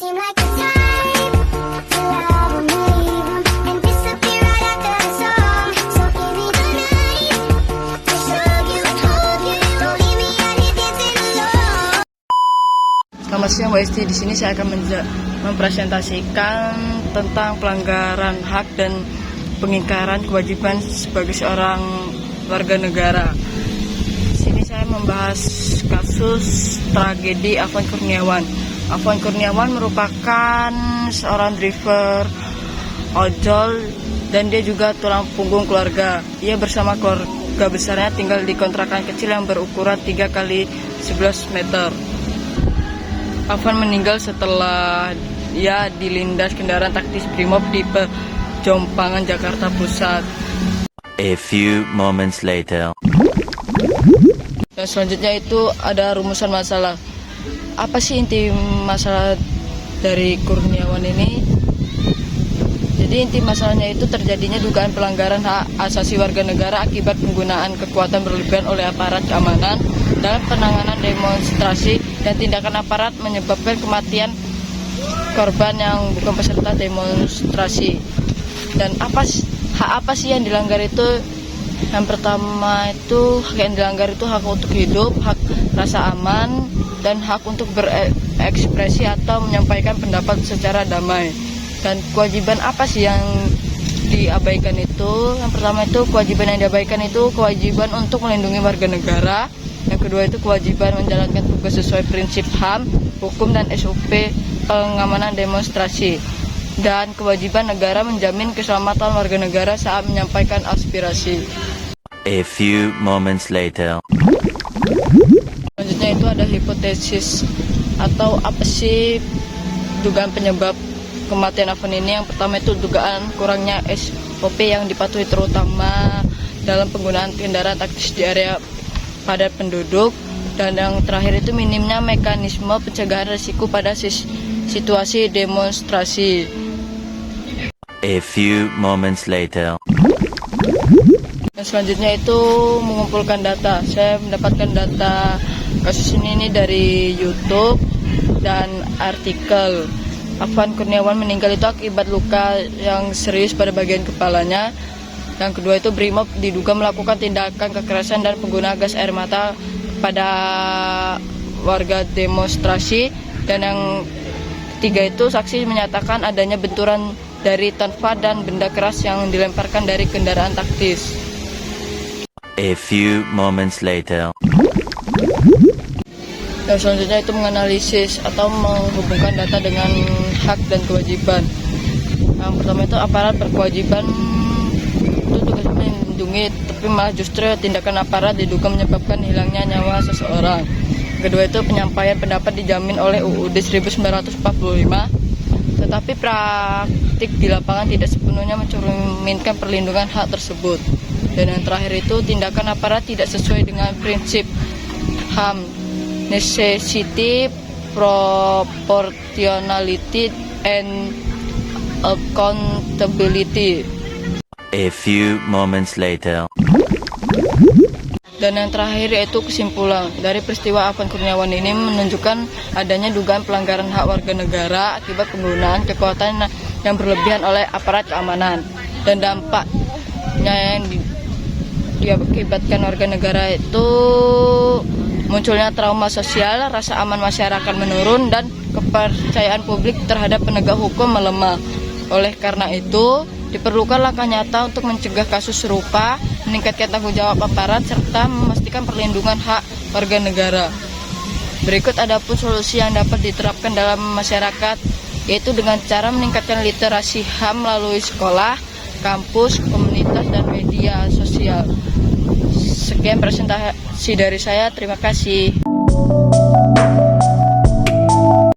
seem like the type to love 'em, leave 'em, and disappear right after the song. So give me the night to show you, hold you, don't leave me out here dancing alone. Selamat siang Mbak Isti, di sini saya akan mempresentasikan tentang pelanggaran hak dan pengingkaran kewajiban sebagai seorang warga negara. Di sini saya membahas kasus tragedi Afwan Kurniawan. Afwan Kurniawan merupakan seorang driver ojol dan dia juga tulang punggung keluarga. Ia bersama keluarga besarnya tinggal di kontrakan kecil yang berukuran 3 kali 11 meter. Afwan meninggal setelah ia dilindas kendaraan taktis Brimob di Jompangan, Jakarta Pusat. A few moments later. Dan selanjutnya itu ada rumusan masalah. Apa sih inti masalah dari Kurniawan ini? Jadi inti masalahnya itu terjadinya dugaan pelanggaran hak asasi warga negara akibat penggunaan kekuatan berlebihan oleh aparat keamanan dalam penanganan demonstrasi dan tindakan aparat menyebabkan kematian korban yang bukan peserta demonstrasi. Dan hak apa sih yang dilanggar itu? Yang pertama itu hak yang dilanggar itu hak untuk hidup, hak rasa aman, dan hak untuk berekspresi atau menyampaikan pendapat secara damai. Dan kewajiban apa sih yang diabaikan itu? Yang pertama itu kewajiban yang diabaikan itu kewajiban untuk melindungi warga negara. Yang kedua itu kewajiban menjalankan tugas sesuai prinsip HAM, hukum, dan SOP pengamanan demonstrasi. Dan kewajiban negara menjamin keselamatan warga negara saat menyampaikan aspirasi. A few moments later. Selanjutnya itu ada hipotesis atau apa sih dugaan penyebab kematian Afwan ini. Yang pertama itu dugaan kurangnya SOP yang dipatuhi terutama dalam penggunaan kendaraan taktis di area padat penduduk. Dan yang terakhir itu minimnya mekanisme pencegahan risiko pada situasi demonstrasi. A few moments later. Dan selanjutnya itu mengumpulkan data. Saya mendapatkan data kasus ini dari YouTube dan artikel. Afwan Kurniawan meninggal itu akibat luka yang serius pada bagian kepalanya. Yang kedua itu Brimob diduga melakukan tindakan kekerasan dan penggunaan gas air mata pada warga demonstrasi. Dan yang ketiga itu saksi menyatakan adanya benturan dari tanpa dan benda keras yang dilemparkan dari kendaraan taktis. A few moments later. Dan selanjutnya itu menganalisis atau menghubungkan data dengan hak dan kewajiban. Yang pertama itu aparat berkewajiban itu tugasnya melindungi, tapi malah justru tindakan aparat diduga menyebabkan hilangnya nyawa seseorang. Kedua itu penyampaian pendapat dijamin oleh UUD 1945, tetapi praktik di lapangan tidak sepenuhnya mencerminkan perlindungan hak tersebut. Dan yang terakhir itu tindakan aparat tidak sesuai dengan prinsip HAM, necessity, proportionality, and accountability. A few moments later. Dan yang terakhir yaitu kesimpulan dari peristiwa Afwan Kurniawan ini menunjukkan adanya dugaan pelanggaran hak warga negara akibat penggunaan kekuatan yang berlebihan oleh aparat keamanan. Dan dampaknya yang diakibatkan warga negara itu munculnya trauma sosial, rasa aman masyarakat menurun, dan kepercayaan publik terhadap penegak hukum melemah. Oleh karena itu, diperlukan langkah nyata untuk mencegah kasus serupa, meningkatkan tanggung jawab aparat, serta memastikan perlindungan hak warga negara. Berikut adapun solusi yang dapat diterapkan dalam masyarakat, yaitu dengan cara meningkatkan literasi HAM melalui sekolah, kampus, komunitas, dan media sosial. Sekian presentasi dari saya, terima kasih.